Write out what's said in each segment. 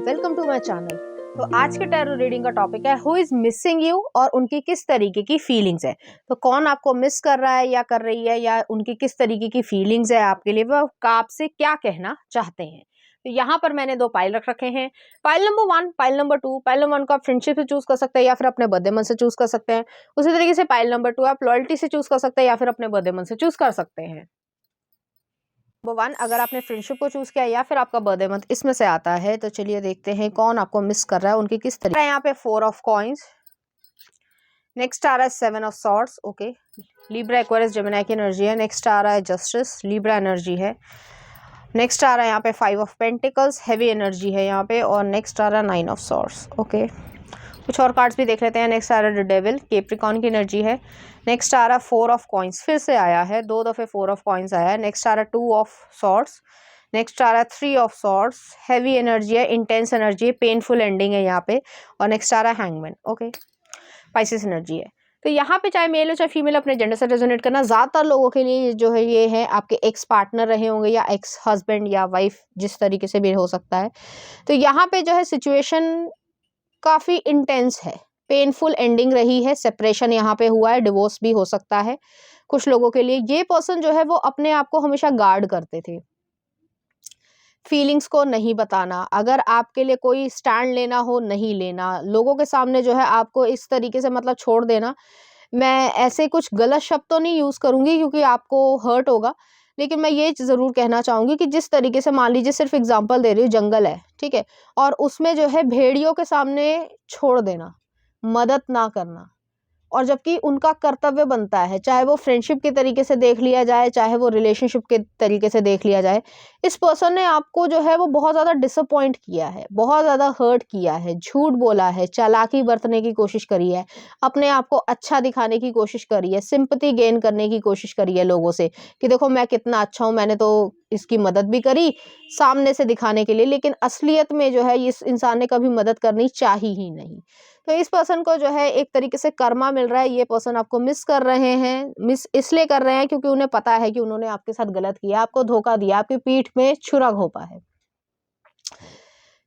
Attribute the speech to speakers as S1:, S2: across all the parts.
S1: Welcome to my channel. तो आज के टैरो रीडिंग का टॉपिक है हु इज मिसिंग यू और उनकी किस तरीके की फीलिंग्स है। तो कौन आपको मिस कर रहा है या कर रही है या उनकी किस तरीके की फीलिंग्स है आपके लिए, वो आपसे क्या कहना चाहते हैं। तो यहाँ पर मैंने दो पाइल रख रखे हैं, pile number 1, pile number 2। Pile number 1 को आप फ्रेंडशिप से चूज कर सकते हैं या फिर अपने बर्थडे मंथ से चूज कर सकते हैं। उसी तरीके से पाइल नंबर 2 आप लॉयल्टी से चूज कर सकते हैं या फिर अपने बर्थडे मंथ से चूज कर सकते हैं। नंबर 1 अगर आपने फ्रेंडशिप को चूज किया या फिर आपका बर्थडे मंथ इसमें से आता है, तो चलिए देखते हैं कौन आपको मिस कर रहा है, उनकी किस तरीके। यहाँ पे 4 ऑफ कॉइंस, नेक्स्ट आ रहा है 7 of swords. Okay, Libra Aquarius Gemini की एनर्जी है। नेक्स्ट आ रहा है जस्टिस, लिब्रा एनर्जी है। नेक्स्ट आ रहा है यहाँ पे 5 ऑफ पेंटिकल्स, हैवी एनर्जी है यहाँ पे। और नेक्स्ट आ रहा है 9 ऑफ सॉर्ड्स। ओके, कुछ और कार्ड्स भी देख लेते हैं। नेक्स्ट आ रहा है द डेविल, कैप्रिकॉर्न की एनर्जी है। नेक्स्ट आ रहा है 4 ऑफ कॉइंस, फिर से आया है, 2 दफे 4 ऑफ कॉइंस आया है। नेक्स्ट आ रहा है 2 ऑफ सॉर्ड्स। नेक्स्ट आ रहा है 3 ऑफ सॉर्ड्स, हैवी एनर्जी है, इंटेंस एनर्जी है, पेनफुल एंडिंग है यहाँ पे। और नेक्स्ट आ रहा है हैंगमैन। ओके, पाइसेस एनर्जी है। तो यहाँ पे चाहे मेल हो चाहे फीमेल, अपने जेंडर से रेजोनेट करना। ज़्यादातर लोगों के लिए जो है ये है आपके एक्स पार्टनर रहे होंगे या एक्स हस्बैंड या वाइफ, जिस तरीके से भी हो सकता है। तो यहाँ पे जो है सिचुएशन काफ़ी इंटेंस है, पेनफुल एंडिंग रही है, सेपरेशन यहाँ पे हुआ है, डिवोर्स भी हो सकता है कुछ लोगों के लिए। ये पर्सन जो है वो अपने आप को हमेशा गार्ड करते थे, फीलिंग्स को नहीं बताना, अगर आपके लिए कोई स्टैंड लेना हो नहीं लेना, लोगों के सामने जो है आपको इस तरीके से मतलब छोड़ देना। मैं ऐसे कुछ गलत शब्द तो नहीं यूज़ करूँगी क्योंकि आपको हर्ट होगा, लेकिन मैं ये ज़रूर कहना चाहूँगी कि जिस तरीके से, मान लीजिए सिर्फ एग्जांपल दे रही हूँ, जंगल है, ठीक है, और उसमें जो है भेड़ियों के सामने छोड़ देना, मदद ना करना, और जबकि उनका कर्तव्य बनता है, चाहे वो फ्रेंडशिप के तरीके से देख लिया जाए, चाहे वो रिलेशनशिप के तरीके से देख लिया जाए। इस पर्सन ने आपको जो है वो बहुत ज़्यादा डिसअपॉइंट किया है, बहुत ज़्यादा हर्ट किया है, झूठ बोला है, चालाकी बरतने की कोशिश करी है, अपने आप को अच्छा दिखाने की कोशिश करी है, सिंपैथी गेन करने की कोशिश करी है लोगों से कि देखो मैं कितना अच्छा हूँ, मैंने तो इसकी मदद भी करी सामने से दिखाने के लिए, लेकिन असलियत में जो है इस इंसान ने कभी मदद करनी चाही ही नहीं। तो इस पर्सन को जो है एक तरीके से कर्मा मिल रहा है। ये पर्सन आपको मिस कर रहे हैं, मिस इसलिए कर रहे हैं क्योंकि उन्हें पता है कि उन्होंने आपके साथ गलत किया, आपको धोखा दिया, आपकी पीठ में छुरा घोंपा है।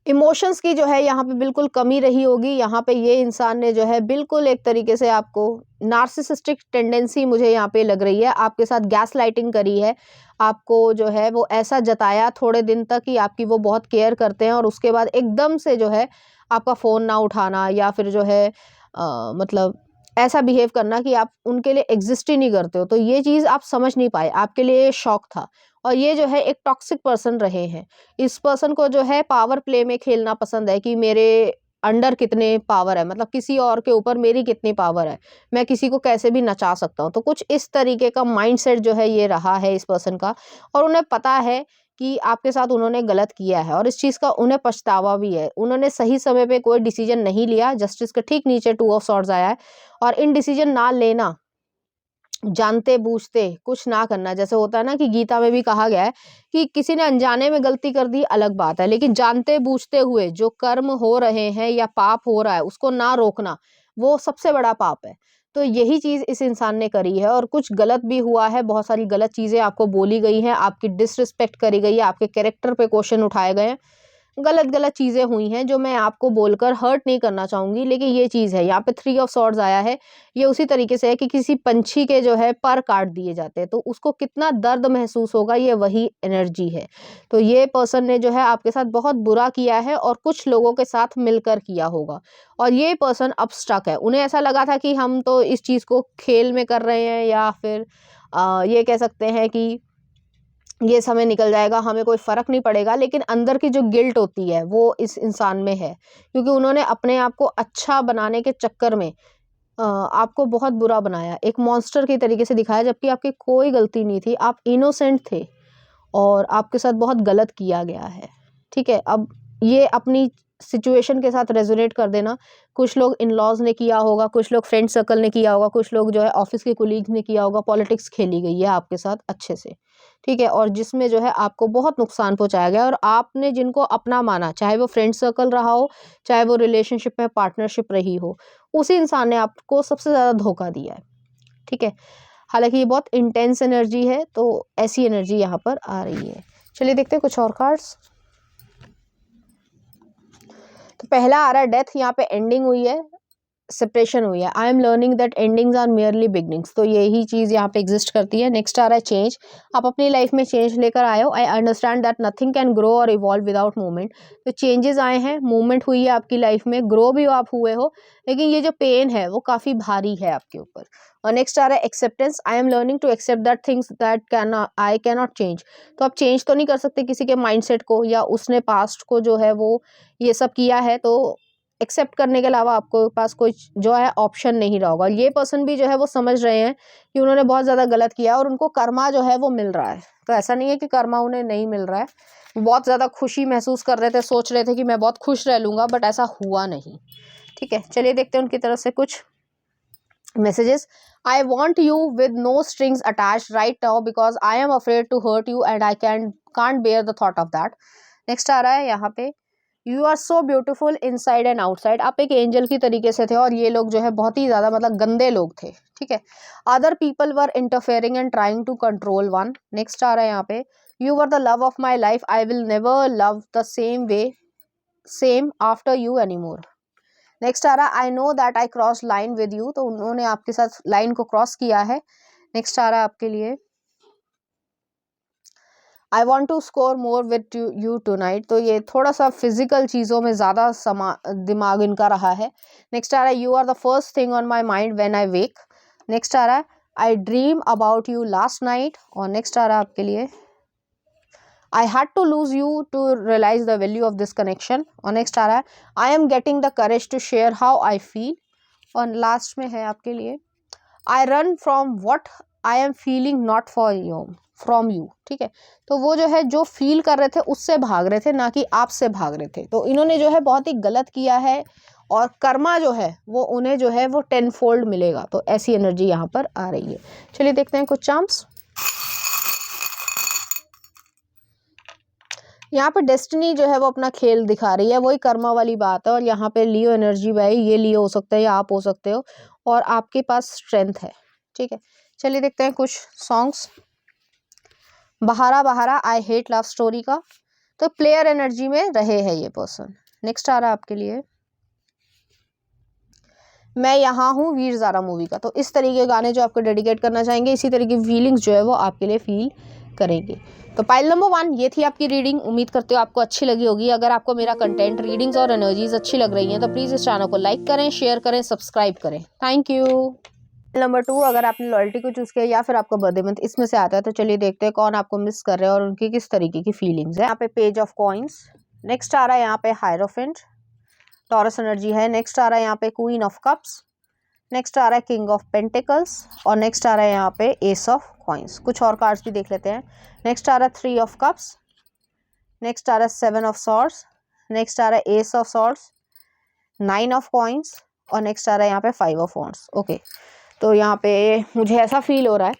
S1: इमोशंस की जो है यहाँ पे बिल्कुल कमी रही होगी। यहाँ पे ये इंसान ने जो है बिल्कुल एक तरीके से आपको नार्सिसिस्टिक टेंडेंसी मुझे यहाँ पे लग रही है, आपके साथ गैस लाइटिंग करी है, आपको जो है वो ऐसा जताया थोड़े दिन तक कि आपकी वो बहुत केयर करते हैं, और उसके बाद एकदम से जो है आपका फ़ोन ना उठाना या फिर जो है मतलब ऐसा बिहेव करना कि आप उनके लिए एग्जिस्ट ही नहीं करते हो। तो ये चीज़ आप समझ नहीं पाए, आपके लिए शॉक था। और ये जो है एक टॉक्सिक पर्सन रहे हैं। इस पर्सन को जो है पावर प्ले में खेलना पसंद है कि मेरे अंडर कितने पावर है, मतलब किसी और के ऊपर मेरी कितनी पावर है, मैं किसी को कैसे भी नचा सकता हूँ। तो कुछ इस तरीके का माइंडसेट जो है ये रहा है इस पर्सन का, और उन्हें पता है कि आपके साथ उन्होंने गलत किया है और इस चीज़ का उन्हें पछतावा भी है। उन्होंने सही समय पे कोई डिसीजन नहीं लिया, जस्टिस के ठीक नीचे 2 ऑफ सॉर्ड्स आया है, और इन डिसीजन ना लेना, जानते बूझते कुछ ना करना, जैसे होता है ना कि गीता में भी कहा गया है कि किसी ने अनजाने में गलती कर दी अलग बात है, लेकिन जानते बूझते हुए जो कर्म हो रहे हैं या पाप हो रहा है उसको ना रोकना, वो सबसे बड़ा पाप है। तो यही चीज इस इंसान ने करी है, और कुछ गलत भी हुआ है, बहुत सारी गलत चीजें आपको बोली गई हैं, आपकी डिसरिस्पेक्ट करी गई है, आपके कैरेक्टर पे क्वेश्चन उठाए गए हैं, गलत गलत चीज़ें हुई हैं जो मैं आपको बोलकर हर्ट नहीं करना चाहूँगी। लेकिन ये चीज़ है, यहाँ पे 3 ऑफ सॉर्ड्स आया है, ये उसी तरीके से है कि किसी पंछी के जो है पर काट दिए जाते हैं तो उसको कितना दर्द महसूस होगा, ये वही एनर्जी है। तो ये पर्सन ने जो है आपके साथ बहुत बुरा किया है और कुछ लोगों के साथ मिलकर किया होगा, और ये पर्सन अब स्टक है। उन्हें ऐसा लगा था कि हम तो इस चीज़ को खेल में कर रहे हैं, या फिर ये कह सकते हैं कि ये समय निकल जाएगा, हमें कोई फ़र्क नहीं पड़ेगा, लेकिन अंदर की जो गिल्ट होती है वो इस इंसान में है, क्योंकि उन्होंने अपने आप को अच्छा बनाने के चक्कर में आपको बहुत बुरा बनाया, एक मॉन्स्टर की तरीके से दिखाया, जबकि आपकी कोई गलती नहीं थी, आप इनोसेंट थे और आपके साथ बहुत गलत किया गया है। ठीक है, अब ये अपनी सिचुएशन के साथ रेजोनेट कर देना। कुछ लोग इन लॉज ने किया होगा, कुछ लोग फ्रेंड सर्कल ने किया होगा, कुछ लोग जो है ऑफिस के कोलीग्स ने किया होगा, पॉलिटिक्स खेली गई है आपके साथ अच्छे से, ठीक है, और जिसमें जो है आपको बहुत नुकसान पहुंचाया गया, और आपने जिनको अपना माना, चाहे वो फ्रेंड सर्कल रहा हो, चाहे वो रिलेशनशिप में पार्टनरशिप रही हो, उसी इंसान ने आपको सबसे ज़्यादा धोखा दिया है। ठीक है, हालांकि ये बहुत इंटेंस एनर्जी है, तो ऐसी एनर्जी यहाँ पर आ रही है। चलिए देखते हैं कुछ और कार्ड्स। तो पहला आ रहा है डेथ, यहाँ पे एंडिंग हुई है, सेपरेशन हुई है। I am learning that endings are merely beginnings, तो यही चीज़ यहाँ पे एग्जिस्ट करती है। नेक्स्ट आ रहा है चेंज, आप अपनी लाइफ में चेंज लेकर आए हो। I understand that nothing can grow और इवॉल्व विदाउट मूवमेंट, तो चेंजेस आए हैं, मूवमेंट हुई है आपकी लाइफ में, ग्रो भी आप हुए हो, लेकिन ये जो पेन है वो काफ़ी भारी है आपके ऊपर। और नेक्स्ट आ रहा है acceptance, I am learning to accept that things that I can not change, तो आप चेंज तो नहीं कर सकते किसी के माइंडसेट को, या उसने पास्ट को जो है वो ये सब किया है, तो एक्सेप्ट करने के अलावा आपको पास कोई जो है ऑप्शन नहीं रहा होगा। ये पर्सन भी जो है वो समझ रहे हैं कि उन्होंने बहुत ज़्यादा गलत किया और उनको कर्मा जो है वो मिल रहा है। तो ऐसा नहीं है कि कर्मा उन्हें नहीं मिल रहा है, बहुत ज़्यादा खुशी महसूस कर रहे थे, सोच रहे थे कि मैं बहुत खुश रह लूँगा, बट ऐसा हुआ नहीं। ठीक है, चलिए देखते हैं उनकी तरफ से कुछ messages. I want you with no strings attach right now because I am afraid to hurt you and I can't bear the thought of that. Next आ रहा है यहाँ पे, you are so beautiful inside and outside, आप एक angel की तरीके से थे और ये लोग जो है बहुत ही ज़्यादा मतलब गंदे लोग थे। ठीक है, other people were interfering and trying to control one. Next आ रहा है यहाँ पे, you were the love of my life, I will never love the same way same after you any more. Next आ रहा है, I know that I cross line with you, तो उन्होंने आपके साथ लाइन को क्रॉस किया है। नेक्स्ट आ रहा है आपके लिए, I want to score more with you tonight, तो ये थोड़ा सा फिजिकल चीज़ों में ज़्यादा दिमाग इनका रहा है। नेक्स्ट आ रहा है, you are the first thing on my mind when I wake. Next आ रहा है, I dream about you last night. और नेक्स्ट आ रहा है आपके लिए, I had to lose you to realise the value of this connection. और नेक्स्ट आ रहा है, I am getting the courage to share how I feel. और लास्ट में है आपके लिए, I run from what I am feeling not for you from you. ठीक है, तो वो जो है जो फील कर रहे थे उससे भाग रहे थे, ना कि आपसे भाग रहे थे। तो इन्होंने जो है बहुत ही गलत किया है और कर्मा जो है वो उन्हें जो है वो 10 फोल्ड मिलेगा। तो ऐसी एनर्जी यहाँ पर आ रही है। चलिए देखते हैं कुछ चार्म्स। यहाँ पे डेस्टिनी जो है वो अपना खेल दिखा रही है, वही कर्मा वाली बात है। और यहाँ पे लियो एनर्जी भाई, ये लियो हो सकता है या आप हो सकते हो, और आपके पास स्ट्रेंथ है। ठीक है, चलिए देखते हैं कुछ सॉन्ग्स। बहारा बहारा आई हेट लव स्टोरी का, तो प्लेयर एनर्जी में रहे हैं ये पर्सन। नेक्स्ट आ रहा है आपके लिए, मैं यहाँ हूँ वीर ज़ारा मूवी का, तो इस तरीके के गाने जो आपको डेडिकेट करना चाहेंगे, इसी तरीके की फीलिंग्स जो है वो आपके लिए फील करेंगे। तो पाइल नंबर 1 ये थी आपकी रीडिंग। उम्मीद करते हो आपको अच्छी लगी होगी। अगर आपको मेरा कंटेंट, रीडिंग्स और एनर्जीज अच्छी लग रही हैं तो प्लीज़ इस चैनल को लाइक करें, शेयर करें, सब्सक्राइब करें। Thank you. नंबर 2, अगर आपने लॉयल्टी को चूज किया या फिर आपका बर्थडे मंथ इसमें से आता है, तो चलिए देखते हैं कौन आपको मिस कर रहे हैं और उनकी किस तरीके की फीलिंग्स है। यहाँ पे पेज ऑफ कॉइन्स, नेक्स्ट आ रहा है यहाँ पे हायरोफेंट, टॉरस एनर्जी है। नेक्स्ट आ रहा है यहाँ पे क्वीन ऑफ कप्स, नेक्स्ट आ रहा है किंग ऑफ पेंटिकल्स, और नेक्स्ट आ रहा है यहाँ पे एस ऑफ कॉइन्स। कुछ और कार्ड्स भी देख लेते हैं। नेक्स्ट आ रहा है 3 ऑफ कप्स, नेक्स्ट आ रहा है 7 ऑफ सॉर्ड्स, नेक्स्ट आ रहा है S of swords, 9 of coins, और नेक्स्ट आ रहा है यहाँ पे 5 ऑफ वॉन्ड्स। ओके, तो यहाँ पे मुझे ऐसा फील हो रहा है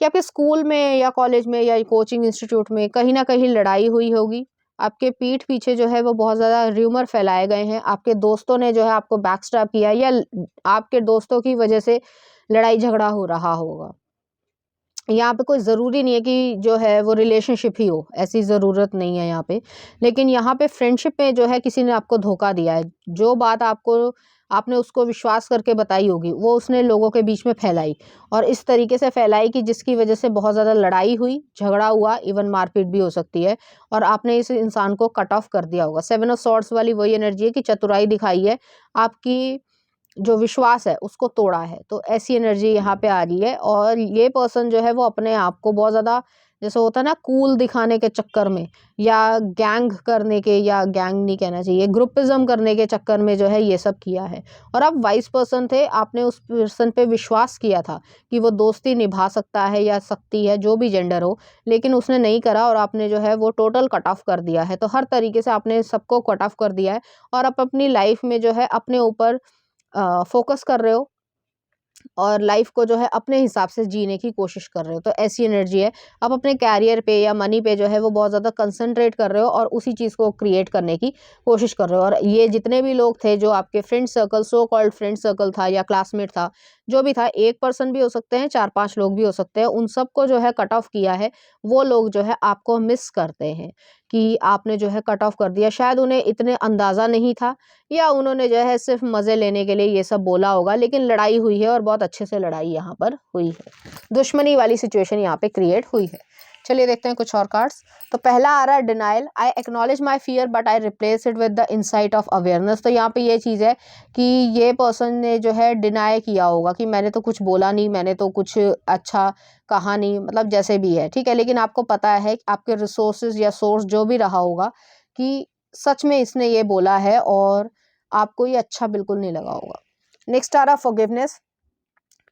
S1: कि आपके स्कूल में या कॉलेज में या कोचिंग इंस्टीट्यूट में कहीं ना कहीं लड़ाई हुई होगी। आपके पीठ पीछे जो है वो बहुत ज़्यादा र्यूमर फैलाए गए हैं। आपके दोस्तों ने जो है आपको बैकस्टैब किया, या आपके दोस्तों की वजह से लड़ाई झगड़ा हो रहा होगा। यहाँ पे कोई ज़रूरी नहीं है कि जो है वो रिलेशनशिप ही हो, ऐसी ज़रूरत नहीं है यहाँ पे। लेकिन यहाँ पे फ्रेंडशिप में जो है किसी ने आपको धोखा दिया है। जो बात आपने उसको विश्वास करके बताई होगी, वो उसने लोगों के बीच में फैलाई, और इस तरीके से फैलाई कि जिसकी वजह से बहुत ज़्यादा लड़ाई हुई, झगड़ा हुआ, इवन मारपीट भी हो सकती है, और आपने इस इंसान को कट ऑफ कर दिया होगा। 7 ऑफ सॉर्ड्स वाली वही एनर्जी है कि चतुराई दिखाई है, आपकी जो विश्वास है उसको तोड़ा है। तो ऐसी एनर्जी यहाँ पे आ रही है। और ये पर्सन जो है वो अपने आप को बहुत ज़्यादा, जैसे होता है ना, कूल दिखाने के चक्कर में, या गैंग करने के, या गैंग नहीं कहना चाहिए, ग्रुपिज्म करने के चक्कर में जो है ये सब किया है। और आप वाइस पर्सन थे, आपने उस पर्सन पे विश्वास किया था कि वो दोस्ती निभा सकता है या सकती है, जो भी जेंडर हो, लेकिन उसने नहीं करा, और आपने जो है वो टोटल कट ऑफ कर दिया है। तो हर तरीके से आपने सबको कट ऑफ कर दिया है, और आप अपनी लाइफ में जो है अपने ऊपर फोकस कर रहे हो, और लाइफ को जो है अपने हिसाब से जीने की कोशिश कर रहे हो, तो ऐसी एनर्जी है। आप अपने कैरियर पे या मनी पे जो है वो बहुत ज़्यादा कंसंट्रेट कर रहे हो और उसी चीज़ को क्रिएट करने की कोशिश कर रहे हो। और ये जितने भी लोग थे जो आपके friend circle, so called friend circle था या क्लासमेट था, जो भी था, एक पर्सन भी हो सकते हैं, 4-5 लोग भी हो सकते हैं, उन सबको जो है कट ऑफ किया है। वो लोग जो है आपको मिस करते हैं कि आपने जो है कट ऑफ कर दिया। शायद उन्हें इतने अंदाज़ा नहीं था या उन्होंने जो है सिर्फ मज़े लेने के लिए ये सब बोला होगा, लेकिन लड़ाई हुई है और बहुत अच्छे से लड़ाई यहाँ पर हुई है। दुश्मनी वाली सिचुएशन यहाँ पे क्रिएट हुई है। चलिए देखते हैं कुछ और कार्ड्स। तो पहला आ रहा है denial. I acknowledge my fear but I replace it with the insight of awareness. तो यहाँ पे ये चीज़ है कि ये पर्सन ने जो है डिनाई किया होगा कि मैंने तो कुछ बोला नहीं, मैंने तो कुछ अच्छा कहा नहीं, मतलब जैसे भी है, ठीक है, लेकिन आपको पता है कि आपके रिसोर्सेज या सोर्स जो भी रहा होगा कि सच में इसने ये बोला है और आपको ये अच्छा बिल्कुल नहीं लगा होगा। नेक्स्ट आ रहा forgiveness.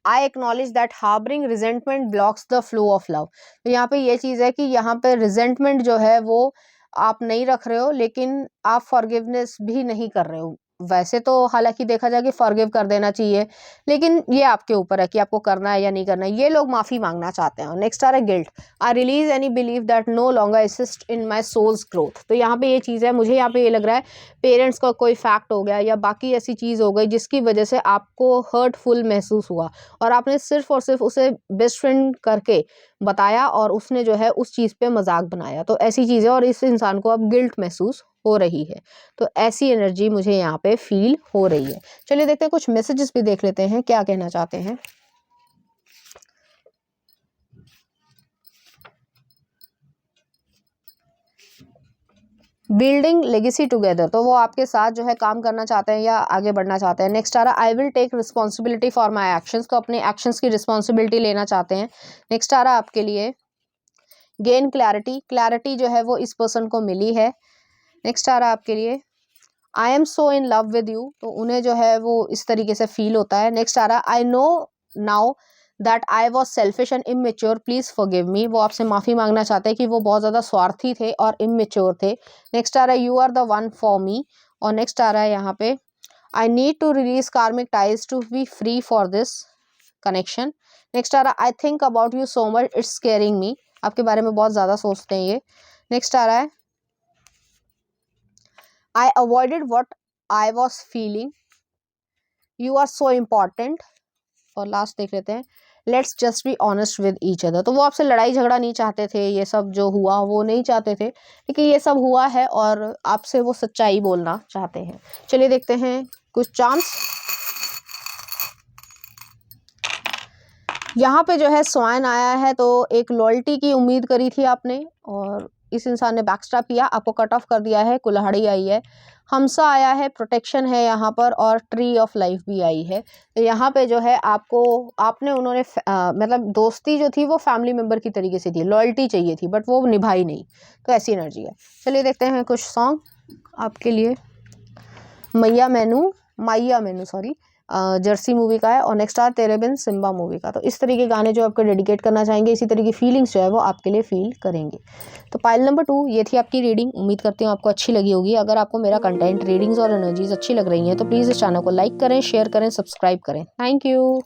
S1: I acknowledge that harbouring resentment blocks the flow of love. तो यहाँ पे ये चीज़ है कि यहाँ पे रिजेंटमेंट जो है वो आप नहीं रख रहे हो, लेकिन आप फॉरगिवनेस भी नहीं कर रहे हो। वैसे तो हालांकि देखा जाए कि फॉरगिव कर देना चाहिए, लेकिन ये आपके ऊपर है कि आपको करना है या नहीं करना है। ये लोग माफ़ी मांगना चाहते हैं। नेक्स्ट आ रहा है guilt. I release any believe that no longer assist in my soul's growth. तो यहाँ पे ये चीज़ है, मुझे यहाँ पे ये लग रहा है पेरेंट्स का कोई फैक्ट हो गया या बाकी ऐसी चीज़ हो गई जिसकी वजह से आपको हर्टफुल महसूस हुआ और आपने सिर्फ और सिर्फ उसे बेस्ट फ्रेंड करके बताया और उसने जो है उस चीज़ पे मजाक बनाया। तो ऐसी चीज़ है और इस इंसान को अब गिल्ट महसूस हो रही है। तो ऐसी एनर्जी मुझे यहाँ पे फील हो रही है। चलिए देखते हैं, कुछ मैसेजेस भी देख लेते हैं क्या कहना चाहते हैं। Building legacy together. तो वो आपके साथ जो है काम करना चाहते हैं या आगे बढ़ना चाहते हैं। नेक्स्ट आ रहा I will take responsibility for my actions. तो अपने एक्शंस की रिस्पॉन्सिबिलिटी लेना चाहते हैं। नेक्स्ट आ रहा आपके लिए गेन क्लैरिटी। क्लैरिटी जो है वो इस पर्सन को मिली है। नेक्स्ट आ रहा आपके लिए I am so in love with you. तो उन्हें जो है वो इस तरीके से फील होता है। नेक्स्ट आ रहा I know now that I was selfish and immature please forgive me. वो आपसे माफ़ी मांगना चाहते हैं कि वो बहुत ज़्यादा स्वार्थी थे और इमेच्योर थे। नेक्स्ट आ रहा है you are the one for me. और नेक्स्ट आ रहा है यहाँ पे I need to release karmic ties to be free for this connection. Next आ रहा I think about you so much it's scaring me. आपके बारे में बहुत ज़्यादा सोचते हैं ये। नेक्स्ट आ रहा है I avoided what I was feeling. You are so important. और लास्ट देख लेते हैं let's just be honest with each other. तो वो आपसे लड़ाई झगड़ा नहीं चाहते थे, ये सब जो हुआ वो नहीं चाहते थे, लेकिन ये सब हुआ है और आपसे वो सच्चाई बोलना चाहते हैं। चलिए देखते हैं कुछ चांस। यहाँ पे जो है स्वाइन आया है, तो एक लॉयल्टी की उम्मीद करी थी आपने और इस इंसान ने बैकस्टैप किया, आपको कट ऑफ कर दिया है। कुल्हाड़ी आई है, हमसा आया है, प्रोटेक्शन है यहाँ पर, और ट्री ऑफ लाइफ भी आई है। तो यहाँ पे जो है आपने उन्होंने मतलब दोस्ती जो थी वो फैमिली मेम्बर की तरीके से थी, लॉयल्टी चाहिए थी बट वो निभाई नहीं। तो ऐसी एनर्जी है। चलिए देखते हैं कुछ सॉन्ग आपके लिए। माइया मैनू सॉरी जर्सी मूवी का है। और नेक्स्ट आ तेरे बिन सिम्बा मूवी का। तो इस तरह के गाने जो आपको डेडिकेट करना चाहेंगे, इसी तरह की फीलिंग्स जो है वो आपके लिए फील करेंगे। तो पाइल नंबर 2 ये थी आपकी रीडिंग। उम्मीद करती हूँ आपको अच्छी लगी होगी। अगर आपको मेरा कंटेंट, रीडिंग्स और एनर्जीज अच्छी लग रही हैं तो प्लीज़ इस चैनल को लाइक करें, शेयर करें, सब्सक्राइब करें। Thank you.